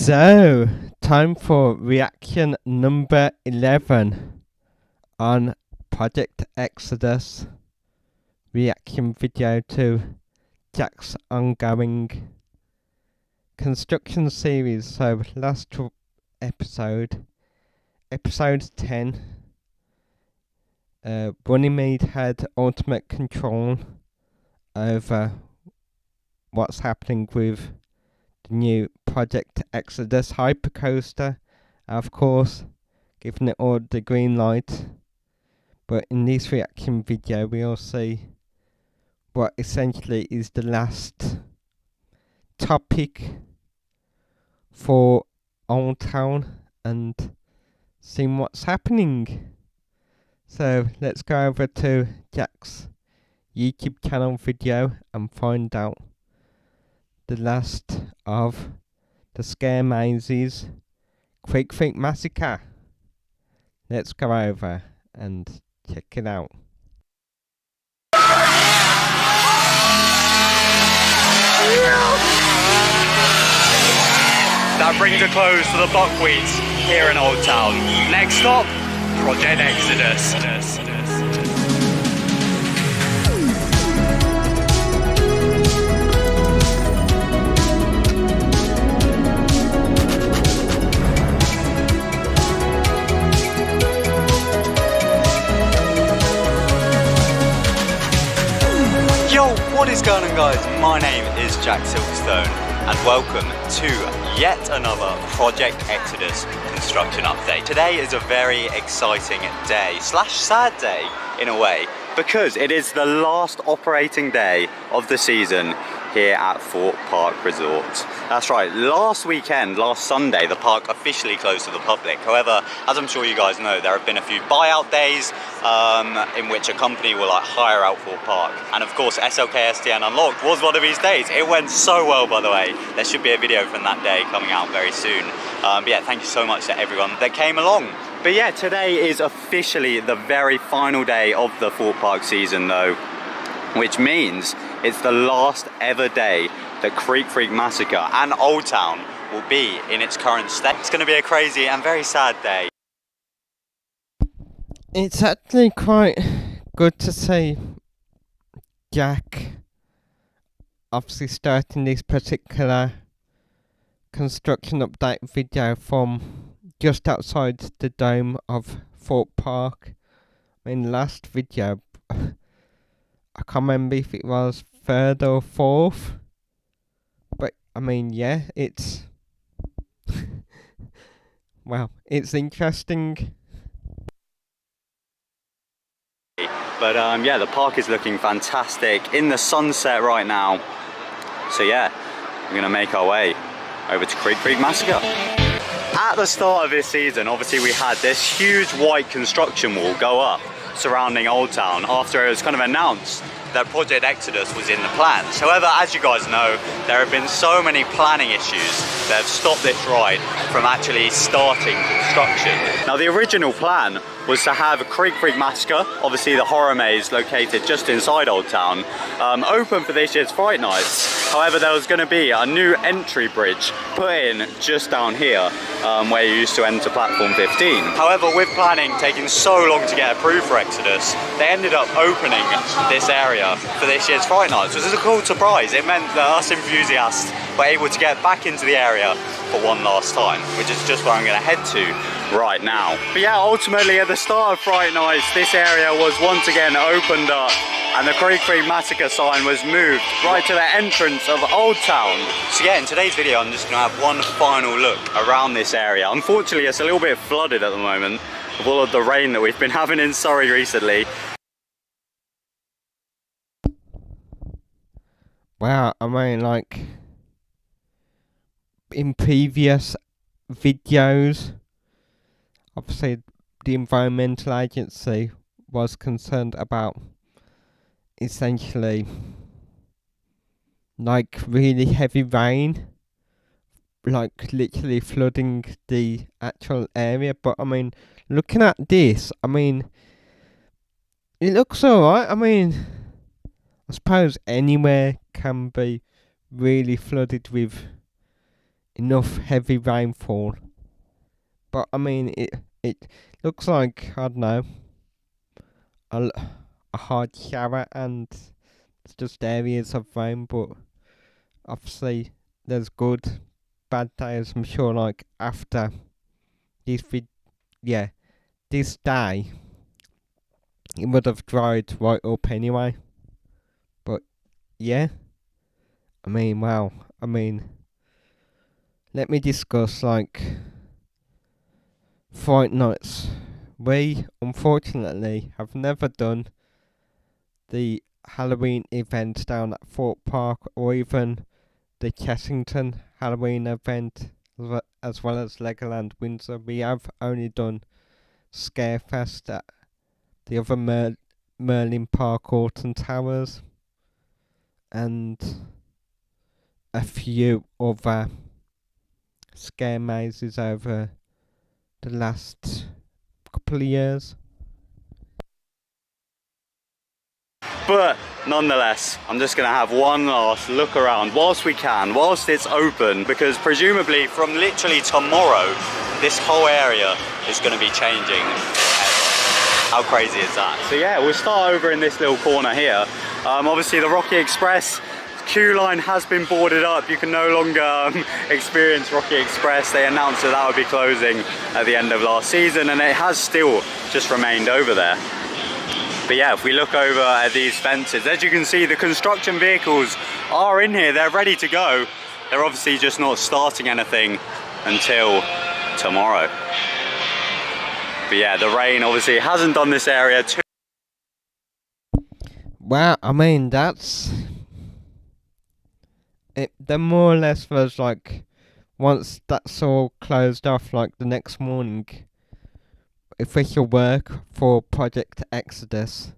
So, time for reaction number 11 on Project Exodus reaction video to Jack's ongoing construction series. So, last episode 10, Runnymede had ultimate control over what's happening with the new Project Exodus hypercoaster, of course, giving it all the green light. But in this reaction video, we'll see what essentially is the last topic for Old Town and seeing what's happening. So let's go over to Jack's YouTube channel video and find out the last of the Scaremazes Creek Massacre. Let's go over and check it out. That brings a close to the buckwheat here in Old Town. Next stop, Project Exodus. Yo, what is going on, guys? My name is Jack Silverstone and welcome to yet another Project Exodus construction update. Today is a very exciting day / sad day in a way, because it is the last operating day of the season here at Thorpe Park Resort. That's right, last Sunday, the park officially closed to the public. However, as I'm sure you guys know, there have been a few buyout days in which a company will hire out Thorpe Park. And of course, SLK STN Unlocked was one of these days. It went so well, by the way. There should be a video from that day coming out very soon. But yeah, thank you so much to everyone that came along. But yeah, today is officially the very final day of the Thorpe Park season though, which means it's the last ever day that Creek Massacre and Old Town will be in its current state. It's going to be a crazy and very sad day. It's actually quite good to see Jack obviously starting this particular construction update video from just outside the dome of Thorpe Park. I mean, last video, I can't remember if it was 3rd or 4th, but I mean, yeah, it's well, it's interesting. But yeah, the park is looking fantastic in the sunset right now. So yeah, we're gonna make our way over to Creek Massacre. At the start of this season, obviously we had this huge white construction wall go up surrounding Old Town after it was kind of announced that Project Exodus was in the plans. However, as you guys know, there have been so many planning issues that have stopped this ride from actually starting construction. Now, the original plan was to have Creek Massacre, obviously the horror maze located just inside Old Town, open for this year's Fright Nights. However, there was going to be a new entry bridge put in just down here, where you used to enter platform 15. However, with planning taking so long to get approved for Exodus, they ended up opening this area for this year's Fright Nights, which is a cool surprise. It meant that us enthusiasts were able to get back into the area for one last time, which is just where I'm going to head to right now. But yeah, ultimately at the start of Fright Nights, this area was once again opened up and the Creek Massacre sign was moved right to the entrance of Old Town. So yeah, in today's video I'm just going to have one final look around this area. Unfortunately, it's a little bit flooded at the moment with all of the rain that we've been having in Surrey recently. Wow, I mean, like, in previous videos, obviously the environmental agency was concerned about essentially like really heavy rain, like literally flooding the actual area. But I mean, looking at this, I mean, it looks alright. I mean, I suppose anywhere can be really flooded with enough heavy rainfall. But I mean, it looks like, I don't know, a hard shower, and it's just areas of rain. But obviously, there's good, bad days. I'm sure, like after this this day, it would have dried right up anyway. But yeah, I mean, wow. I mean, let me discuss like Fright Nights. We unfortunately have never done the Halloween event down at Thorpe Park, or even the Chessington Halloween event, as well as Legoland Windsor. We have only done Scarefest at the other Merlin Park Alton Towers, and a few other scare mazes over the last couple of years. But nonetheless, I'm just going to have one last look around whilst we can, whilst it's open, because presumably from literally tomorrow, this whole area is going to be changing. How crazy is that? So yeah, we'll start over in this little corner here. Obviously the Rocky Express queue line has been boarded up. You can no longer experience Rocky Express. They announced that would be closing at the end of last season, and it has still just remained over there. But yeah, if we look over at these fences, as you can see, the construction vehicles are in here. They're ready to go. They're obviously just not starting anything until tomorrow. But yeah, the rain obviously hasn't done this area too. Well, I mean, that's it. Then more or less was like, once that's all closed off, like the next morning, official work for Project Exodus.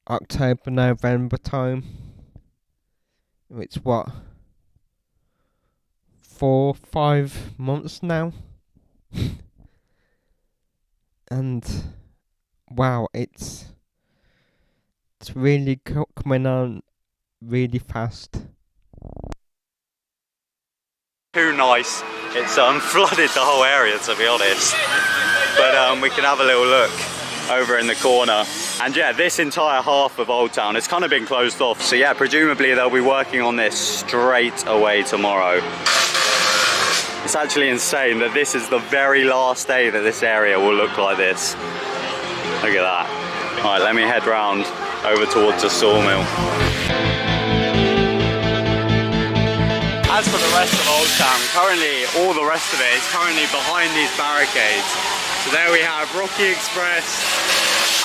October, November time. It's what, 4-5 months now? And wow, it's really coming on really fast. Too nice. It's flooded the whole area, to be honest. But we can have a little look over in the corner. And yeah, this entire half of Old Town has kind of been closed off. So yeah, presumably they'll be working on this straight away tomorrow. It's actually insane that this is the very last day that this area will look like this. Look at that. All right, let me head round over towards the sawmill. As for the rest of Old Town, currently all the rest of it is currently behind these barricades. So there we have Rocky Express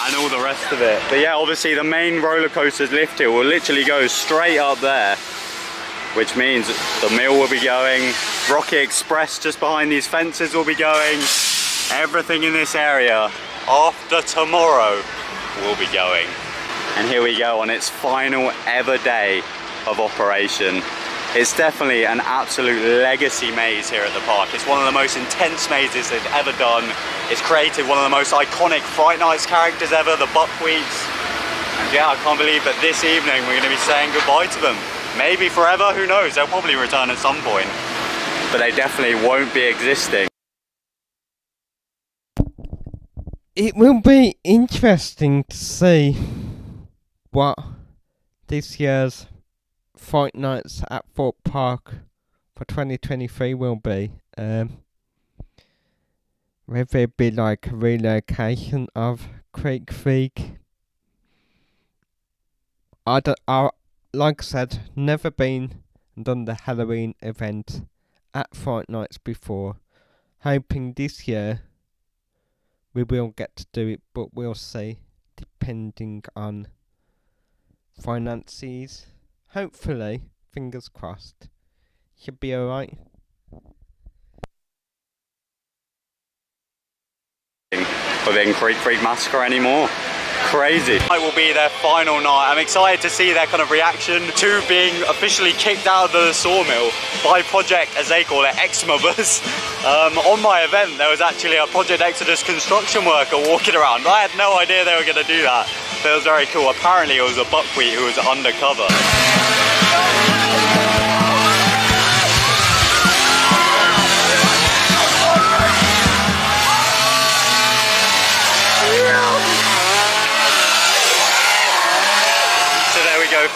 and all the rest of it. But yeah, obviously the main roller coaster's lift hill will literally go straight up there, which means the mill will be going, Rocky Express just behind these fences will be going, everything in this area after tomorrow will be going. And here we go on its final ever day of operation. It's definitely an absolute legacy maze here at the park. It's one of the most intense mazes they've ever done. It's created one of the most iconic Fright Nights characters ever, the Buckwheats. And yeah, I can't believe that this evening we're going to be saying goodbye to them. Maybe forever, who knows? They'll probably return at some point. But they definitely won't be existing. It will be interesting to see what this year's Fright Nights at Thorpe Park for 2023 will be. Whether it be like a relocation of Creek Freak. Like I said, never been and done the Halloween event at Fright Nights before. Hoping this year we will get to do it, but we'll see, depending on finances. Hopefully, fingers crossed, should be alright. Within Creek Massacre anymore. Crazy. It will be their final night. I'm excited to see their kind of reaction to being officially kicked out of the sawmill by Project, as they call it, Exmobus. On my event, there was actually a Project Exodus construction worker walking around. I had no idea they were going to do that, but it was very cool. Apparently it was a buckwheat who was undercover.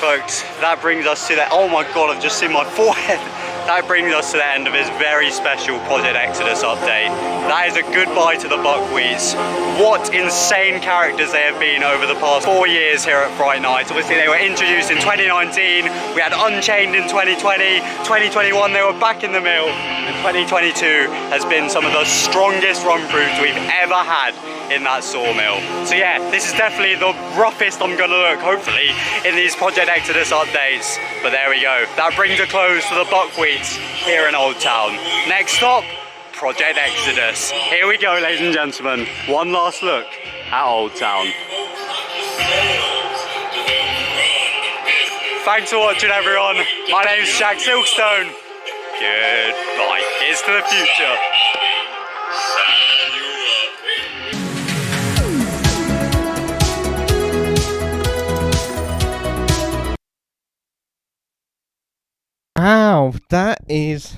Folks, that brings us to the, oh my god, I've just seen my forehead. That brings us to the end of this very special Project Exodus update. That is a goodbye to the buckwheats. What insane characters they have been over the past 4 years here at Fright Night. Obviously they were introduced in 2019, we had Unchained in 2020, 2021 they were back in the mill, and 2022 has been some of the strongest run-throughs we've ever had in that sawmill. So yeah, this is definitely the roughest I'm gonna look, hopefully, in these Project Exodus updates. But there we go. That brings a close to the buckwheats here in Old Town. Next stop, Project Exodus. Here we go, ladies and gentlemen. One last look at Old Town. Thanks for watching, everyone. My name's Jack Silkstone. Goodbye. Here's to the future. Wow, that is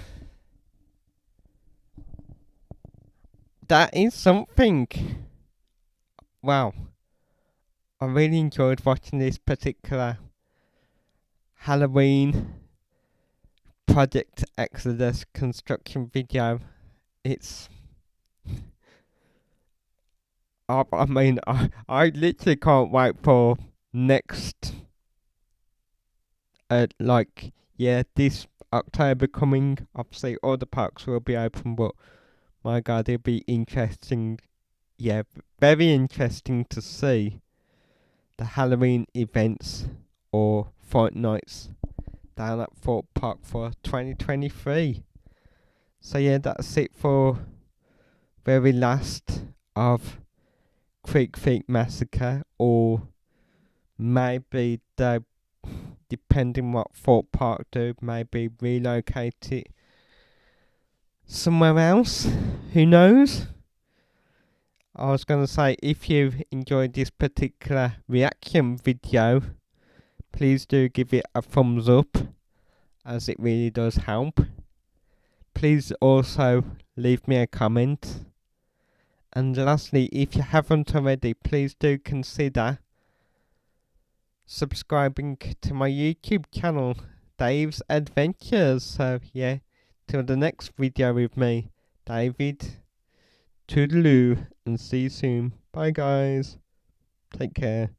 something. Wow, I really enjoyed watching this particular Halloween Project Exodus construction video. It's I mean, I literally can't wait for next this October coming. Obviously all the parks will be open, but my god, it'll be interesting. Yeah, very interesting to see the Halloween events or Fright Nights down at Thorpe Park for 2023. So yeah, that's it for very last of Creek Massacre, or maybe they, depending what Thorpe Park do, maybe relocate it somewhere else. Who knows? I was going to say, if you enjoyed this particular reaction video, please do give it a thumbs up, as it really does help. Please also leave me a comment. And lastly, if you haven't already, please do consider subscribing to my YouTube channel, Dave's Adventures. So yeah, till the next video with me, David, toodaloo, and see you soon. Bye guys, take care.